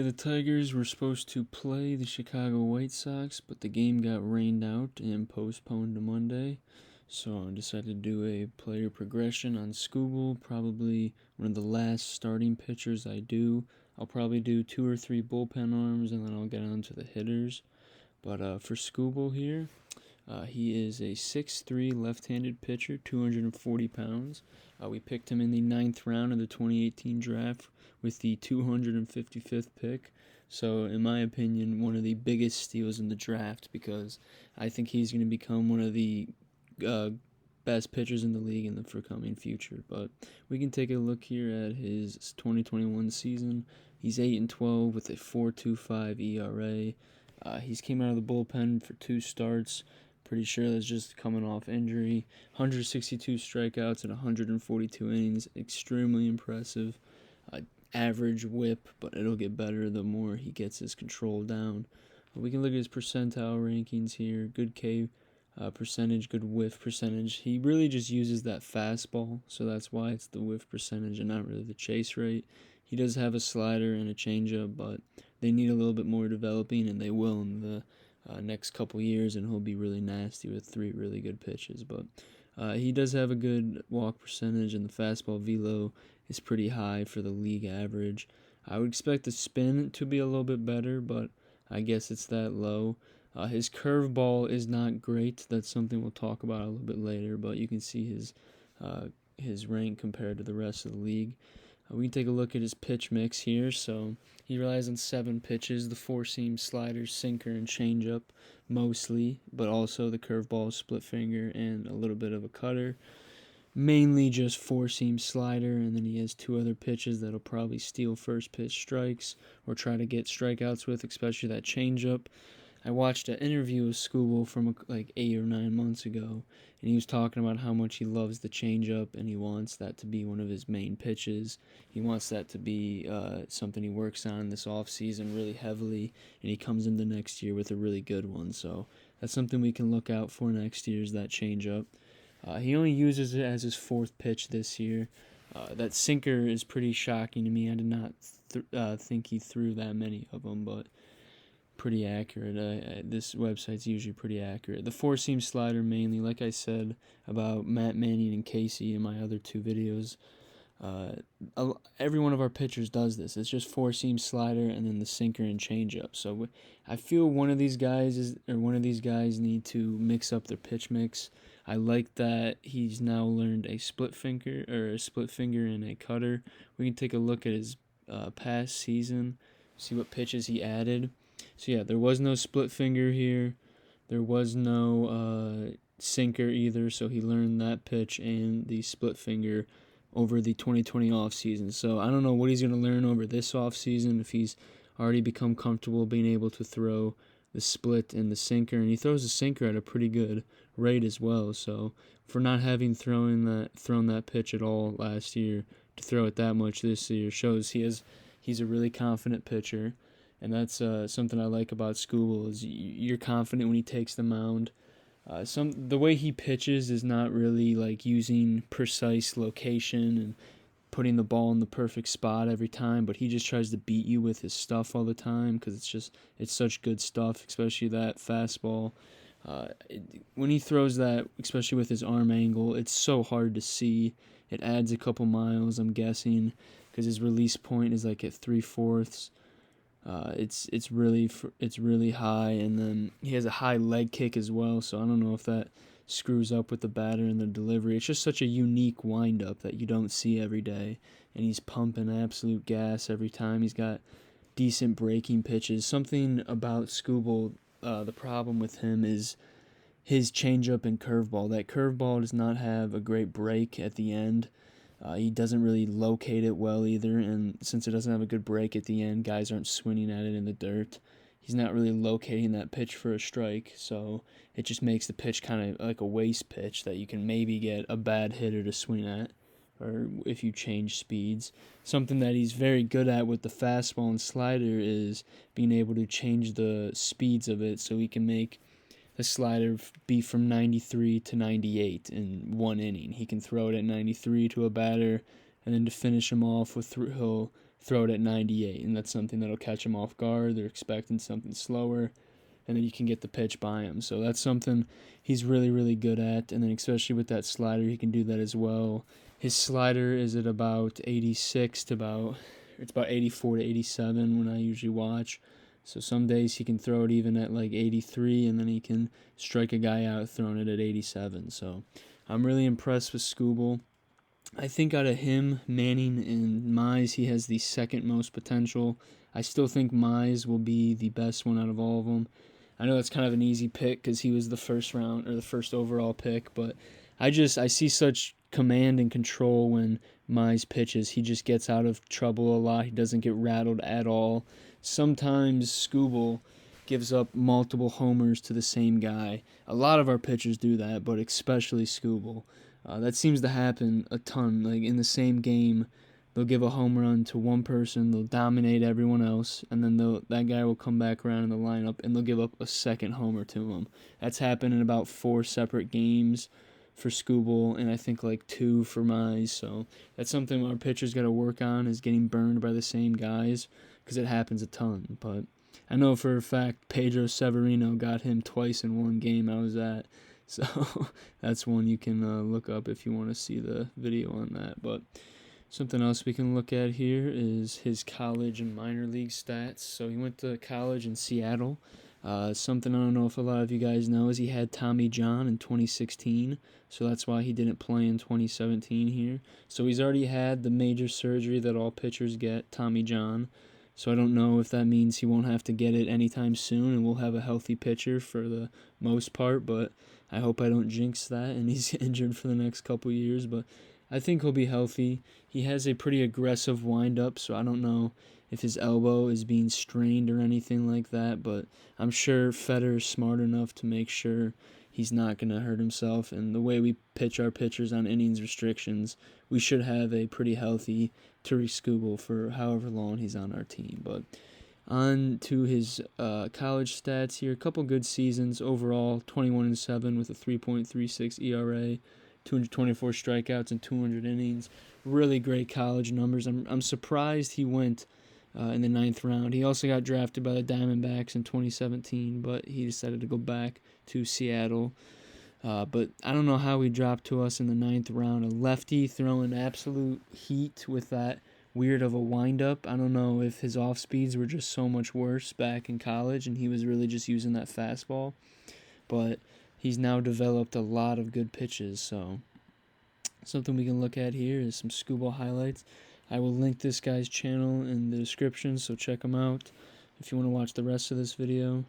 The Tigers were supposed to play the Chicago White Sox, but the game got rained out and postponed to Monday. So I decided to do a player progression on Skubal, probably one of the last starting pitchers I do. I'll probably do 2 or 3 bullpen arms, and then I'll get on to the hitters. But for Skubal here, he is a 6'3" left-handed pitcher, 240 pounds. We picked him in the 9th round of the 2018 draft with the 255th pick. So, in my opinion, one of the biggest steals in the draft because I think he's going to become one of the best pitchers in the league in the forthcoming future. But we can take a look here at his 2021 season. He's 8-12 with a 4.25 ERA. He's came out of the bullpen for 2 starts. Pretty sure that's just coming off injury. 162 strikeouts in 142 innings. Extremely impressive. Average whip, but it'll get better the more he gets his control down. We can look at his percentile rankings here. Good K percentage, good whiff percentage. He really just uses that fastball, so that's why it's the whiff percentage and not really the chase rate. He does have a slider and a changeup, but they need a little bit more developing, and they will in the next couple years, and he'll be really nasty with 3 really good pitches. But he does have a good walk percentage, and the fastball velo is pretty high for the league average. I would expect the spin to be a little bit better, but I guess it's that low. His curveball is not great. That's something we'll talk about a little bit later, but you can see his rank compared to the rest of the league. We can take a look at his pitch mix here. So he relies on 7 pitches, the 4-seam slider, sinker, and changeup mostly, but also the curveball, split finger, and a little bit of a cutter. Mainly just 4-seam slider, and then he has 2 other pitches that'll probably steal first pitch strikes or try to get strikeouts with, especially that changeup. I watched an interview with Skubal from like 8 or 9 months ago, and he was talking about how much he loves the changeup, and he wants that to be one of his main pitches. He wants that to be something he works on this offseason really heavily, and he comes into next year with a really good one. So that's something we can look out for next year is that changeup. He only uses it as his 4th pitch this year. That sinker is pretty shocking to me. I did not think he threw that many of them, but pretty accurate. This website's usually pretty accurate. The 4-seam slider mainly, like I said about Matt Manning and Casey in my other 2 videos. Every one of our pitchers does this. It's just 4-seam slider and then the sinker and changeup. So I feel one of these guys need to mix up their pitch mix. I like that he's now learned a split finger and a cutter. We can take a look at his past season, see what pitches he added. So yeah, there was no split finger here. There was no sinker either, so he learned that pitch and the split finger over the 2020 offseason. So I don't know what he's going to learn over this offseason, if he's already become comfortable being able to throw the split and the sinker, and he throws the sinker at a pretty good rate as well. So for not having thrown that pitch at all last year, to throw it that much this year shows he's a really confident pitcher. And that's something I like about Skubal is you're confident when he takes the mound. The way he pitches is not really like using precise location and putting the ball in the perfect spot every time, but he just tries to beat you with his stuff all the time because it's such good stuff, especially that fastball. When he throws that, especially with his arm angle, it's so hard to see. It adds a couple miles, I'm guessing, because his release point is like at 3/4. It's really high, and then he has a high leg kick as well. So I don't know if that screws up with the batter and the delivery. It's just such a unique windup that you don't see every day, and he's pumping absolute gas every time. He's got decent breaking pitches. Something about Skubal, the problem with him is his changeup and curveball. That curveball does not have a great break at the end. He doesn't really locate it well either, and since it doesn't have a good break at the end, guys aren't swinging at it in the dirt. He's not really locating that pitch for a strike, so it just makes the pitch kind of like a waste pitch that you can maybe get a bad hitter to swing at, or if you change speeds. Something that he's very good at with the fastball and slider is being able to change the speeds of it so he can make the slider be from 93 to 98 in 1 inning. He can throw it at 93 to a batter, and then to finish him off he'll throw it at 98, and that's something that'll catch them off guard. They're expecting something slower, and then you can get the pitch by him. So that's something he's really, really good at, and then especially with that slider, he can do that as well. His slider is at about 86 to it's about 84 to 87 when I usually watch. So some days he can throw it even at like 83, and then he can strike a guy out throwing it at 87. So I'm really impressed with Skubal. I think out of him, Manning, and Mize, he has the second most potential. I still think Mize will be the best one out of all of them. I know that's kind of an easy pick because he was the first round or the first overall pick, but I see such command and control when Mize pitches. He just gets out of trouble a lot. He doesn't get rattled at all. Sometimes Skubal gives up multiple homers to the same guy. A lot of our pitchers do that, but especially Skubal. That seems to happen a ton. Like in the same game, they'll give a home run to one person, they'll dominate everyone else, and then that guy will come back around in the lineup and they'll give up a second homer to him. That's happened in about 4 separate games for Skubal, and I think like 2 for Mize. So that's something our pitchers got to work on, is getting burned by the same guys, because it happens a ton. But I know for a fact Pedro Severino got him twice in one game I was at. So that's one you can look up if you want to see the video on that. But something else we can look at here is his college and minor league stats. So he went to college in Seattle. Something I don't know if a lot of you guys know is he had Tommy John in 2016, so that's why he didn't play in 2017 here. So he's already had the major surgery that all pitchers get, Tommy John. So I don't know if that means he won't have to get it anytime soon and we'll have a healthy pitcher for the most part, but I hope I don't jinx that and he's injured for the next couple years. But I think he'll be healthy. He has a pretty aggressive windup, so I don't know if his elbow is being strained or anything like that, but I'm sure Federer is smart enough to make sure he's not going to hurt himself. And the way we pitch our pitchers on innings restrictions, we should have a pretty healthy Tarik Skubal for however long he's on our team. But on to his college stats here. A couple good seasons overall, 21-7 with a 3.36 ERA, 224 strikeouts and 200 innings. Really great college numbers. I'm surprised he went in the 9th round. He also got drafted by the Diamondbacks in 2017, but he decided to go back to Seattle. But I don't know how he dropped to us in the 9th round. A lefty throwing absolute heat with that weird of a windup. I don't know if his off speeds were just so much worse back in college and he was really just using that fastball. But he's now developed a lot of good pitches, so something we can look at here is some Skubal highlights. I will link this guy's channel in the description, so check him out if you want to watch the rest of this video.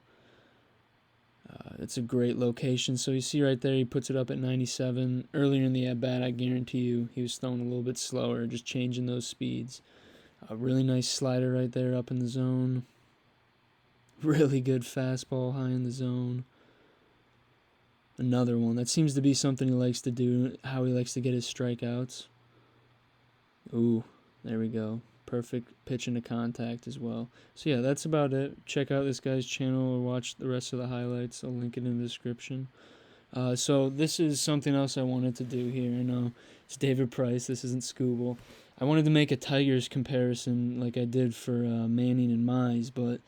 It's a great location. So you see right there, he puts it up at 97. Earlier in the at-bat, I guarantee you, he was throwing a little bit slower, just changing those speeds. A really nice slider right there up in the zone. Really good fastball high in the zone. Another one. That seems to be something he likes to do, how he likes to get his strikeouts. Ooh, there we go. Perfect pitch into contact as well. So yeah, that's about it. Check out this guy's channel or watch the rest of the highlights. I'll link it in the description. So this is something else I wanted to do here. I know it's David Price. This isn't Skubal. I wanted to make a Tigers comparison like I did for Manning and Mize, but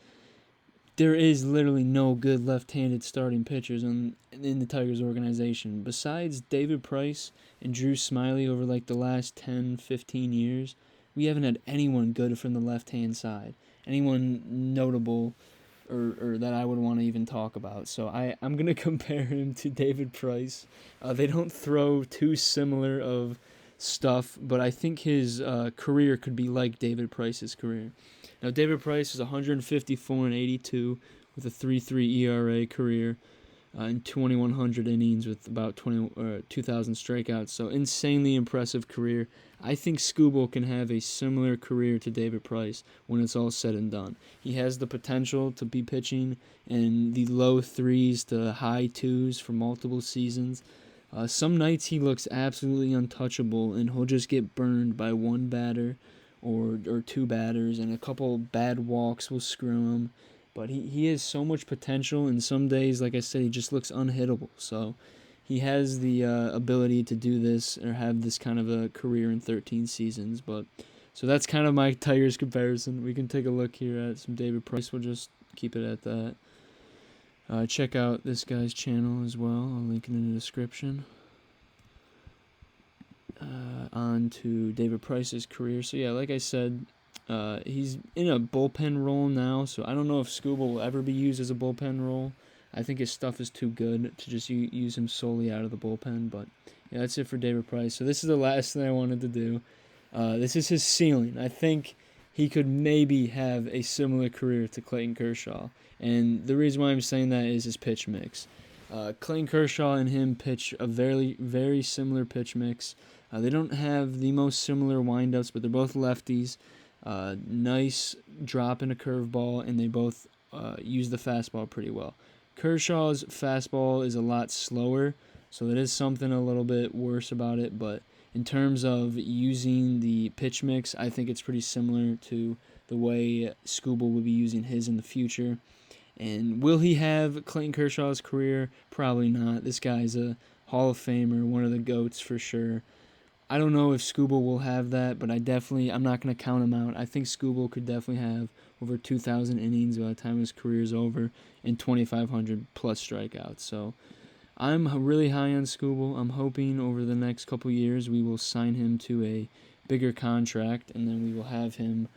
there is literally no good left-handed starting pitchers in the Tigers organization. Besides David Price and Drew Smyly over like the last 10, 15 years, we haven't had anyone good from the left-hand side, anyone notable or that I would want to even talk about. So I'm going to compare him to David Price. They don't throw too similar of stuff, but I think his career could be like David Price's career. Now, David Price is 154-82 with a 3.3 ERA career in 2,100 innings with about 2,000 strikeouts. So insanely impressive career. I think Skubal can have a similar career to David Price when it's all said and done. He has the potential to be pitching in the low 3s to high 2s for multiple seasons. Some nights he looks absolutely untouchable, and he'll just get burned by one batter or 2 batters, and a couple bad walks will screw him. But he has so much potential, and some days, like I said, he just looks unhittable. So he has the ability to do this or have this kind of a career in 13 seasons. But So that's kind of my Tigers comparison. We can take a look here at some David Price. We'll just keep it at that. Check out this guy's channel as well. I'll link it in the description. On to David Price's career. So yeah, like I said, he's in a bullpen role now. So I don't know if Skubal will ever be used as a bullpen role. I think his stuff is too good to just use him solely out of the bullpen. But yeah, that's it for David Price. So this is the last thing I wanted to do. This is his ceiling. I think he could maybe have a similar career to Clayton Kershaw. And the reason why I'm saying that is his pitch mix. Clayton Kershaw and him pitch a very, very similar pitch mix. They don't have the most similar windups, but they're both lefties. Nice drop in a curveball, and they both use the fastball pretty well. Kershaw's fastball is a lot slower, so that is something a little bit worse about it, but in terms of using the pitch mix, I think it's pretty similar to the way Skubal will be using his in the future. And will he have Clayton Kershaw's career? Probably not. This guy's a Hall of Famer, one of the GOATs for sure. I don't know if Skubal will have that, but I'm not going to count him out. I think Skubal could definitely have over 2,000 innings by the time his career is over and 2,500 plus strikeouts. So I'm really high on Skubal. I'm hoping over the next couple years we will sign him to a bigger contract, and then we will have him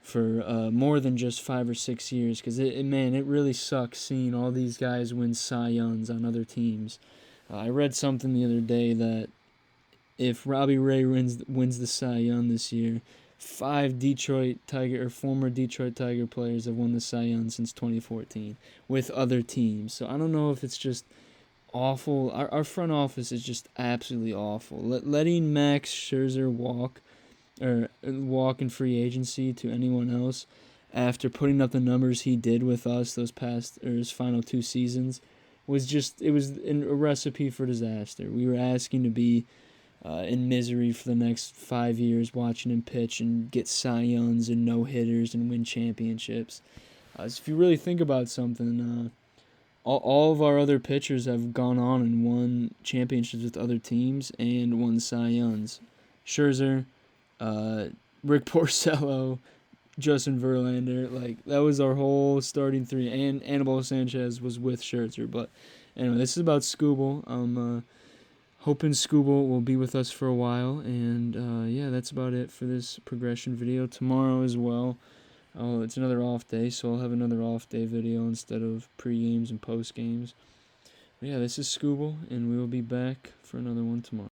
for more than just 5 or 6 years, because it really sucks seeing all these guys win Cy Youngs on other teams. I read something the other day that if Robbie Ray wins the Cy Young this year, 5 former Detroit Tiger players have won the Cy Young since 2014 with other teams. So I don't know if it's just awful. Our front office is just absolutely awful. Letting Max Scherzer walk in free agency to anyone else after putting up the numbers he did with us his final 2 seasons was a recipe for disaster. We were asking to be in misery for the next 5 years, watching him pitch and get Cy Youngs and no-hitters and win championships. So if you really think about something, all of our other pitchers have gone on and won championships with other teams and won Cy Youngs. Scherzer, Rick Porcello, Justin Verlander, that was our whole starting 3, and Anibal Sanchez was with Scherzer. But anyway, this is about Skubal. I'm hoping Skubal will be with us for a while, and yeah, that's about it for this progression video. Tomorrow as well, it's another off day, so I'll have another off day video instead of pre-games and post-games. But yeah, this is Skubal, and we will be back for another one tomorrow.